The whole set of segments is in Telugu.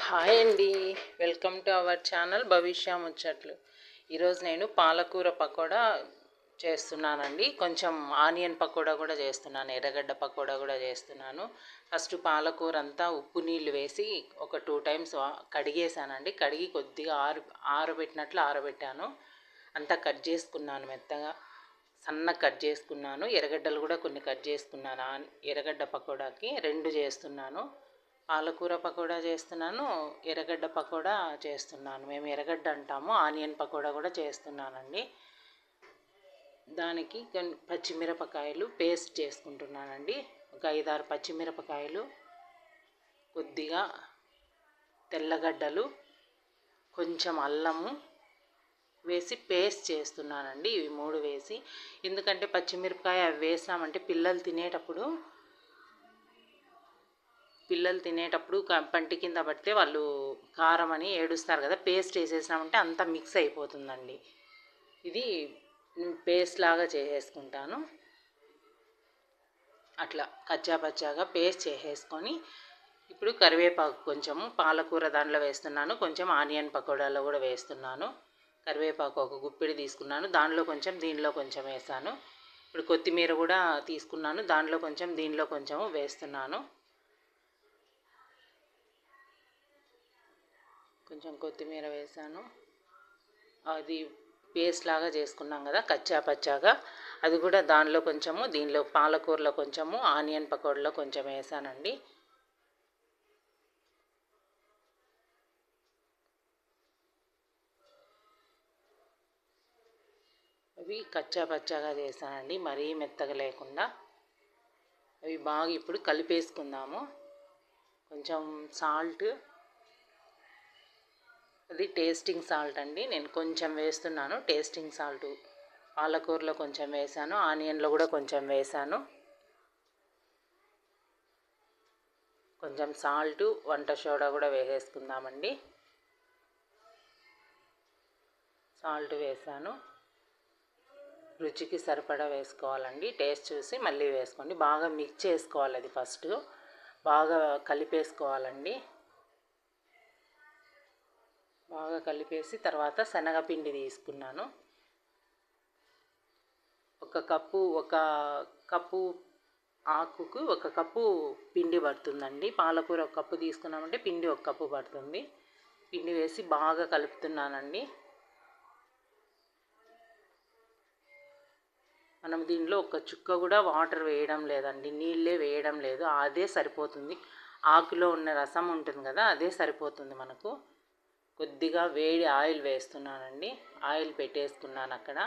హాయ్ అండి, వెల్కమ్ టు అవర్ ఛానల్ భవిష్య ముచ్చట్లు. ఈరోజు నేను పాలకూర పకోడా చేస్తున్నానండి. కొంచెం ఆనియన్ పకోడా కూడా చేస్తున్నాను, ఎర్రగడ్డ పకోడా కూడా చేస్తున్నాను. ఫస్ట్ పాలకూర అంతా ఉప్పు నీళ్ళు వేసి ఒక 2 టైమ్స్ కడిగేసానండి. కడిగి కొద్దిగా ఆరబెట్టినట్లు ఆరబెట్టాను. అంతా కట్ చేసుకున్నాను, మెత్తగా సన్నగా కట్ చేసుకున్నాను. ఎర్రగడ్డలు కూడా కొన్ని కట్ చేసుకున్నాను. ఎర్రగడ్డ పకోడాకి 2 చేస్తున్నాను. పాలకూర పకోడా చేస్తున్నాను, ఎర్రగడ్డ పకోడా చేస్తున్నాను. మేము ఎర్రగడ్డ అంటాము. ఆనియన్ పకోడా కూడా చేస్తున్నానండి. దానికి పచ్చిమిరపకాయలు పేస్ట్ చేసుకుంటున్నానండి. ఒక 5-6 పచ్చిమిరపకాయలు, కొద్దిగా తెల్లగడ్డలు, కొంచెం అల్లము వేసి పేస్ట్ చేస్తున్నానండి. ఇవి 3 వేసి, ఎందుకంటే పచ్చిమిరపకాయ అవి వేసామంటే పిల్లలు తినేటప్పుడు పంటి కింద పడితే వాళ్ళు కారం అని ఏడుస్తారు కదా. పేస్ట్ వేసేసామంటే అంతా మిక్స్ అయిపోతుందండి. ఇది పేస్ట్ లాగా చేసేసుకుంటాను. అట్లా కచ్చాపచ్చాగా పేస్ట్ చేసేసుకొని ఇప్పుడు కరివేపాకు కొంచెము పాలకూర దాంట్లో వేస్తున్నాను, కొంచెం ఆనియన్ పకోడాలో కూడా వేస్తున్నాను. కరివేపాకు ఒక గుప్పిడి తీసుకున్నాను, దానిలో కొంచెం దీనిలో కొంచెం వేసాను. ఇప్పుడు కొత్తిమీర కూడా తీసుకున్నాను, దాంట్లో కొంచెం దీనిలో కొంచెము వేస్తున్నాను. కొంచెం కొత్తిమీర వేసాను. అది పేస్ట్ లాగా చేసుకున్నాం కదా కచ్చా పచ్చాగా, అది కూడా దానిలో కొంచెము, దీనిలో పాలకూరలో కొంచెము, ఆనియన్ పకోడీలో కొంచెం వేసానండి. అవి కచ్చా పచ్చాగా చేసానండి, మరీ మెత్తగా లేకుండా. అవి బాగా ఇప్పుడు కలిపేసుకుందాము. కొంచెం సాల్ట్, అది టేస్టింగ్ సాల్ట్ అండి, నేను కొంచెం వేస్తున్నాను. టేస్టింగ్ సాల్ట్ పాలకూరలో కొంచెం వేసాను, ఆనియన్లో కూడా కొంచెం వేసాను. కొంచెం సాల్ట్, వంట సోడా కూడా వేసేసుకుందామండి. సాల్ట్ వేసాను, రుచికి సరిపడా వేసుకోవాలండి. టేస్ట్ చూసి మళ్ళీ వేసుకోండి. బాగా మిక్స్ చేసుకోవాలి, అది ఫస్ట్ బాగా కలిపేసుకోవాలండి. బాగా కలిపేసి తర్వాత శనగపిండి తీసుకున్నాను. ఒక కప్పు ఆకుకు 1 కప్పు పిండి పడుతుందండి. పాలకూర 1 కప్పు తీసుకున్నామంటే పిండి 1 కప్పు పడుతుంది. పిండి వేసి బాగా కలుపుతున్నానండి. మనం దీనిలో ఒక చుక్క కూడా వాటర్ వేయడం లేదండి, నీళ్ళే వేయడం లేదు, అదే సరిపోతుంది. ఆకులో ఉన్న రసం ఉంటుంది కదా, అదే సరిపోతుంది మనకు. కొద్దిగా వేడి ఆయిల్ వేస్తున్నానండి. ఆయిల్ పెట్టేసుకున్నాను అక్కడ.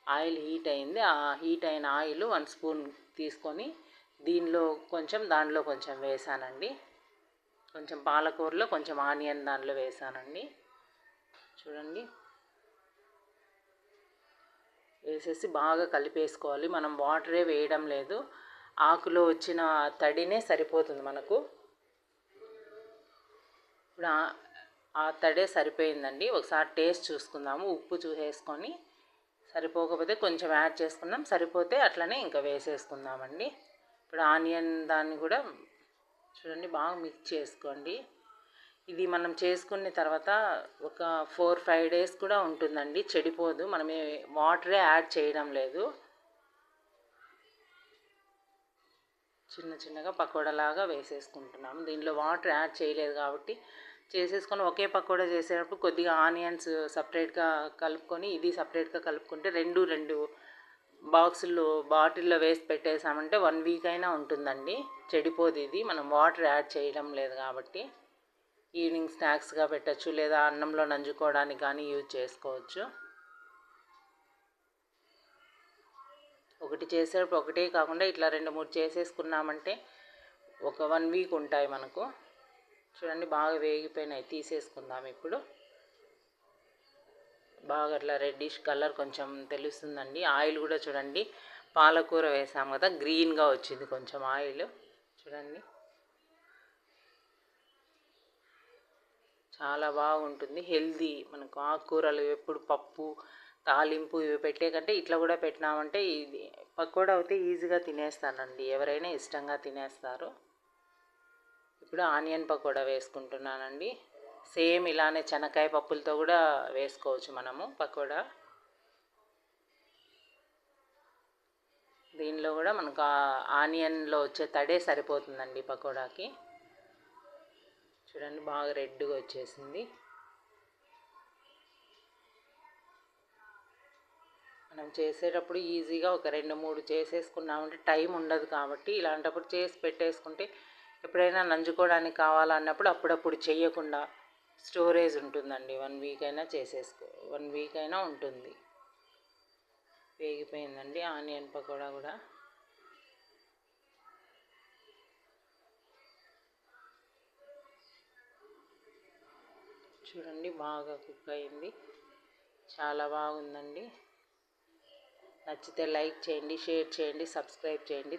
ఆయిల్ హీట్ అయింది. ఆ హీట్ అయిన ఆయిల్ 1 స్పూన్ తీసుకొని దీనిలో కొంచెం, దానిలో కొంచెం వేసానండి. కొంచెం పాలకూరలో కొంచెం ఆనియన్ దానిలో వేసానండి. చూడండి, వేసేసి బాగా కలిపేసుకోవాలి. మనం వాటరే వేయడం లేదు, ఆకులో వచ్చిన తడినే సరిపోతుంది మనకు. ఇప్పుడు ఆ తడే సరిపోయిందండి. ఒకసారి టేస్ట్ చూసుకుందాము. ఉప్పు చూసేసుకొని సరిపోకపోతే కొంచెం యాడ్ చేసుకుందాం, సరిపోతే అట్లనే ఇంకా వేసేసుకుందామండి. ఇప్పుడు ఆనియన్ దాన్ని కూడా చూడండి బాగా మిక్స్ చేసుకోండి. ఇది మనం చేసుకున్న తర్వాత ఒక 4-5 డేస్ కూడా ఉంటుందండి, చెడిపోదు. మనం వాటరే యాడ్ చేయడం లేదు. చిన్న చిన్నగా పకోడాలాగా వేసేసుకుంటున్నాము. దీనిలో వాటర్ యాడ్ చేయలేదు కాబట్టి చేసేసుకొని ఒకే పకోడా చేసేటప్పుడు కొద్దిగా ఆనియన్స్ సపరేట్గా కలుపుకొని, ఇది సపరేట్గా కలుపుకుంటే రెండు బాటిల్లో వేసి పెట్టేసామంటే 1 వీక్ అయినా ఉంటుందండి, చెడిపోదు. ఇది మనం వాటర్ యాడ్ చేయడం లేదు కాబట్టి ఈవినింగ్ స్నాక్స్గా పెట్టచ్చు, లేదా అన్నంలో నంజుకోవడానికి కానీ యూజ్ చేసుకోవచ్చు. ఒకటి చేసేటప్పుడు ఒకటే కాకుండా ఇట్లా 2-3 చేసేసుకున్నామంటే ఒక 1 వీక్ ఉంటాయి మనకు. చూడండి బాగా వేగిపోయినాయి, తీసేసుకుందాం ఇప్పుడు. బాగా అట్లా రెడ్డిష్ కలర్ కొంచెం తెలుస్తుందండి. ఆయిల్ కూడా చూడండి, పాలకూర వేసాం కదా, గ్రీన్గా వచ్చింది కొంచెం ఆయిల్. చూడండి చాలా బాగుంటుంది, హెల్దీ. మనకు ఆకుకూరలు ఎప్పుడు పప్పు తాలింపు ఇవి పెట్టే కంటే ఇట్లా కూడా పెట్టినామంటే ఇది పకోడా అయితే ఈజీగా తినేస్తానండి, ఎవరైనా ఇష్టంగా తినేస్తారు. ఇప్పుడు ఆనియన్ పకోడా వేసుకుంటున్నానండి. సేమ్ ఇలానే శనక్కాయ పప్పులతో కూడా వేసుకోవచ్చు మనము పకోడా. దీనిలో కూడా మనకు ఆనియన్లో వచ్చే తడే సరిపోతుందండి పకోడాకి. చూడండి బాగా రెడ్గా వచ్చేసింది. మనం చేసేటప్పుడు ఈజీగా ఒక 2-3 చేసేసుకున్నామంటే టైం ఉండదు కాబట్టి ఇలాంటప్పుడు చేసి పెట్టేసుకుంటే ఎప్పుడైనా నంజుకోవడానికి కావాలన్నప్పుడు అప్పుడప్పుడు చేయకుండా స్టోరేజ్ ఉంటుందండి. 1 వీక్ అయినా 1 వీక్ అయినా ఉంటుంది. వేగిపోయిందండి ఆనియన్ పకోడా కూడా. చూడండి బాగా కుక్ అయింది, చాలా బాగుందండి. నచ్చితే లైక్ చేయండి, షేర్ చేయండి, సబ్స్క్రైబ్ చేయండి.